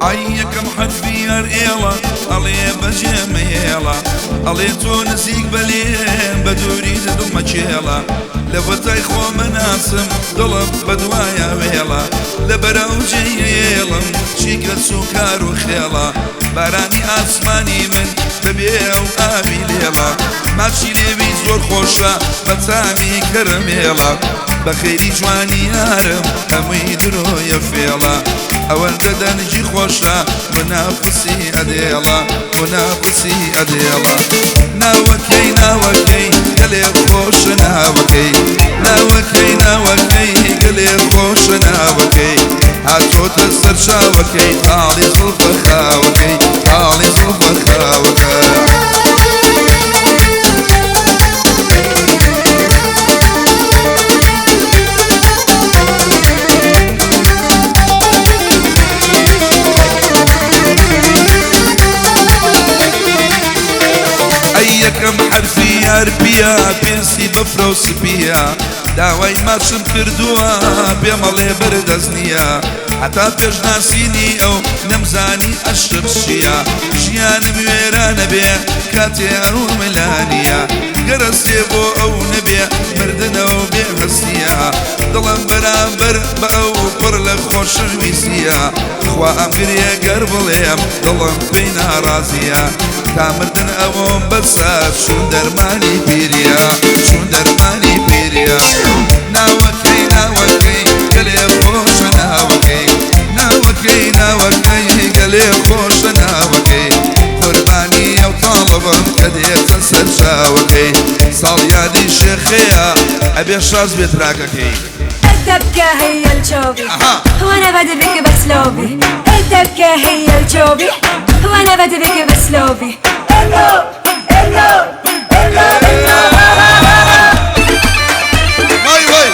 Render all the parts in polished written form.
عيكم حرفيار إيلا علي بجيم إيلا علي تونسيك بلين بدوري دم جيلا لفتاي خو مناسم ضلب بدوايا ويلا لبروجي يلم شيكت سكر وخيلا باراني اسماني من ببيع وابي ليلا ماشي لبي زور خوشا بتامي كرميلا بخيري جواني يارم همي درو يفيلا اول بدن جي خوشا منافسي اديلا منافسي اديلا ناوكي ناوكي قلي خوش ناوكي ناوكي ناوكي قلي خوش ناوكي هاتو تسر شاوكي طالي صلف خاوكي طالي صلف خاوكي أيكم حرفي يا ربيا بينسي بفروس بيا داوای ماچم کردووە پێمەڵێ بەردەستنیە حتا پێش ناسینی ئەو نەمزانی ئەشت چییە ژیانم وێرانە بێ کاتێ ئەو ملانیە گەرەستێ بۆ ئەو نەبێ مردنەوە بێ هەستیە دڵم بەرامبەر بە ئەو پڕ لە خۆشەویستیە خوا ئەم گرێ گەر بڵێم دڵم پێی ناڕازیە تا مردن ئەوم بەسە چون دەرمانی پیریە چون دەرمانی پیریە ناوەکەی ناوەکەی گەلێ خۆشە ناوەکەی ناوەکەی ناوەکەی گەلێ خۆشە ناوەکەی قوربانی ئەو تاڵەبم کە دێتە سەر چاوەکەی ساڵیادی شێخەیە ئەبێ شاز بێت راکەکەی الدبكة هي الجوبي وانا بدبك بسلوبي الدبكة هي الجوبي وانا بدبك بسلوبي الو الو الو الو واي واي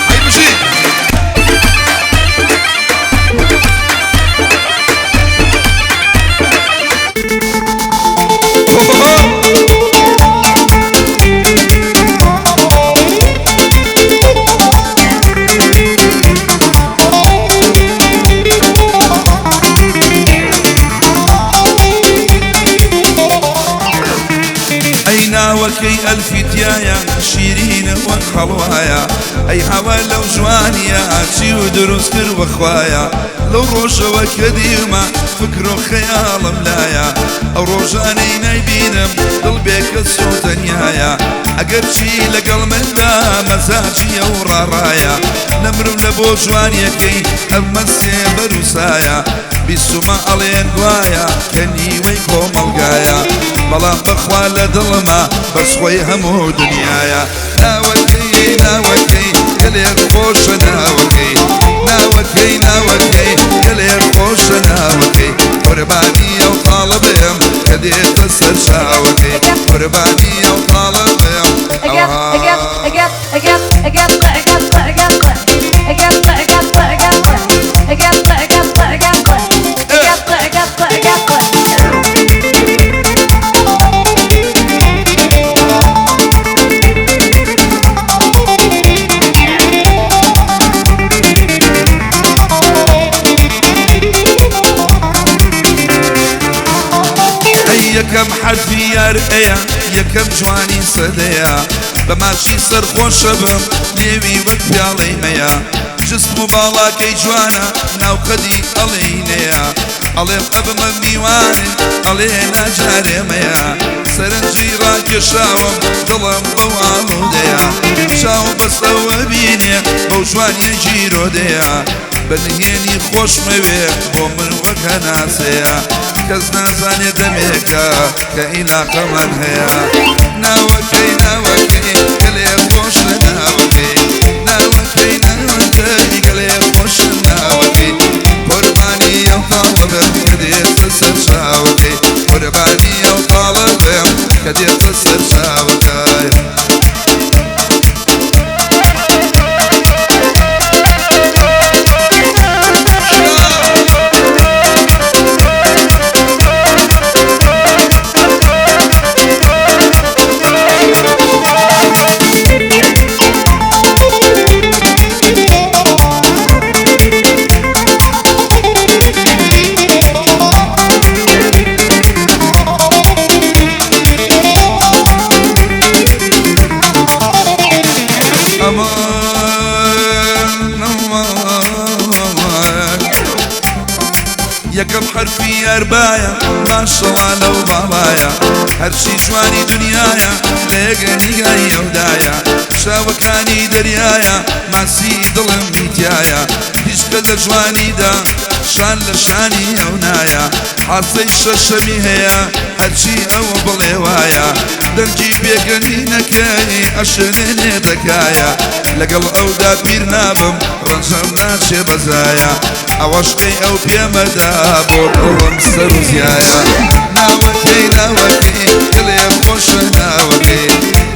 هاي بشي وكي الفتيايا شيرين وخلوايا اي هوا لو جوانيا تشي ودروس كر وخوايا لو روش وكديما فكرو خيال ملايا او روجاني نايبينم قلبك الصوت نيايا اقر شي لقل منا مزاجي ورارايا نمرم لبو جوانيا كي امسي بروسايا بسما علين قوايا كني ويكو ملقايا بلان بخوا لدلما بس خوي همو دنيايا ناوكي ناوكي قلي خوش ناوكي ناوكي ناوكي قلي خوش ناوكي قرباني او طالبهم كديت السر شاوكي قرباني او طالبهم يكم حرفي يا رئيا يكم جواني صديا بماشي سرخوش بم ليوي وقفي علي ميا جسم بالا كي جوانا ناو قدي علينيا علي قب مميوان علينا جاري ميا سرنجي راك شاوم ظلم بوالو ديا شاو بسو بيني بوجوان يجيرو ديا بنهيني خوش موي بومن وكناسيا كزنا زاني دميكا كإنا قمر هيا ناوكي ناوكي قلي خوش ناوكي ناوكي ناوكي قلي خوش ناوكي قرباني يا طالب كديت السر شاوكي قرباني يا طالب كديت السر شاوكي عرفی ئەربایە ماشەڵا لەو باڵایە هەرچی جوانی دنیایە لێگەنیگای ئەودایە شاوەکانی دەریایە ماسی دڵم میتیایە هیچکە لە جوانیدا شان لە شانی ئەو نایە حەزەی شەشەمی هەیە هەرچی ئەوە بڵێ وایە دەنگی بێگەنینەکەی ئەشێنێ دەکایە لەگەڵ ئەودا پیر نابم ڕەنجەم ناچێ بەزایە ئەوەشتەی ئەو پێمەدا بۆ دڵم سەر و زیایە ناوەکەی ناوەکەی گەلێم خۆشە ناوەکەی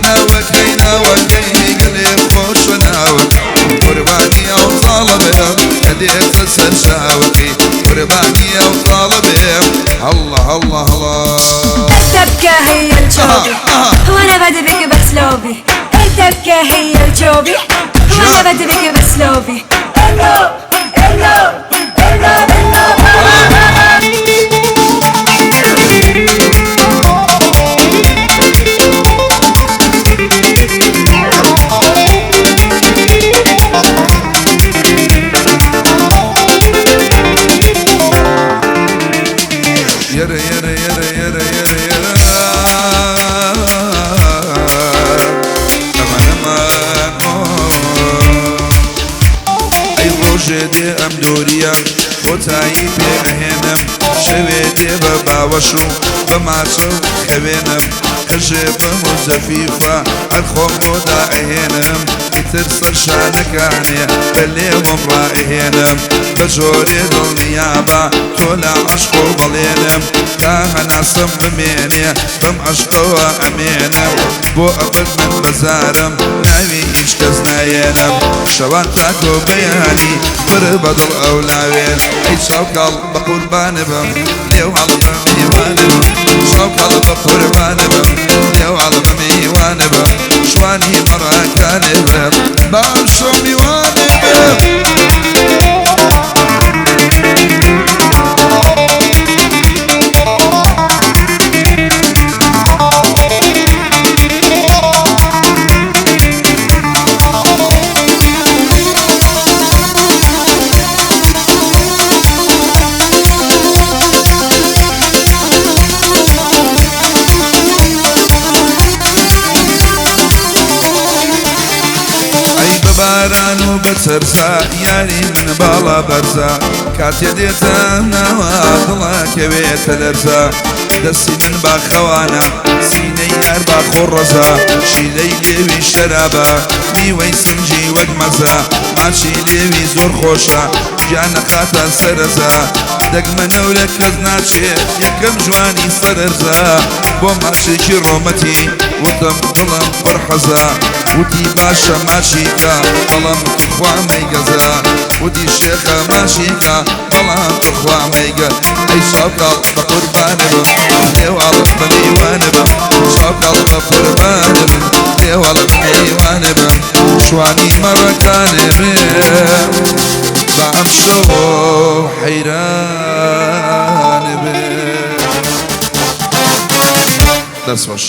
ناوەکەی ناوەکەی گەلێم خۆشە ناوەکەی قوربانی ئەو ساڵە بێم کە دێتە سەر شاوەکەی قوربانی ئەو ساڵە بێم هەڵڵا هەڵڵا هەڵڵا الدبكة هي الجوبي وانا بدي بك بسلوبي الدبكة هي الجوبي وانا بدي بك بسلوبي إلو إلو إلو يرى يرى يرى يرى يرى يرى أمان أمان أي روجي دي أم دوريا خوتاي بي أهينم شوي دي بباوشو بمعشو خوينم أجي بمزفيفة أدخل بودا أهينم ترسل شانكاني بليهم رائهينم بجوري دلنيابا تولا عشقو بلينم تاها ناسم بميني بم عشقو أمينم بو أبد من بزارم ناوي إيش كزناينم شوان تاكو بياني بربدل أولاوين أي شوكال بقربان بم ليو على بميوان بم شوكال بقربان بم ليو على بميوان بم شواني مرة كان بم بامشو ميوان بم باران و بەسەرزا یاری من باڵا بەرزا کاتێ دێتە ناوە دڵە کەوێتە لەرزا دەستی من با خەوانە سینەی یار با خۆڕەزا شیلەی لێوی شەرابە میوەی سنجی وەک مەزە ماچی لێوی زۆر خۆشە گیان نەخاتە سەرەزا دەگمەنەو لە کەس ناچێ یەکەم جوانی سەرەرزا بۆ ماچێکی ڕۆمەتی وتم دڵم پڕحەزا وتی باشە ماچیکە بەڵام خوا مەیگەزا وتی شێخە ماشیکە بەڵام خوا مەیگە ئەی شاوکاڵ بە قوربانە بم دێواڵم بە میوانە بم شاوکاڵ بە قوربانە بم دێواڵم میوانە بم شوانی مەڕەکانە بێ بە ئەم شەوە حەیرانە بێ دەست بەش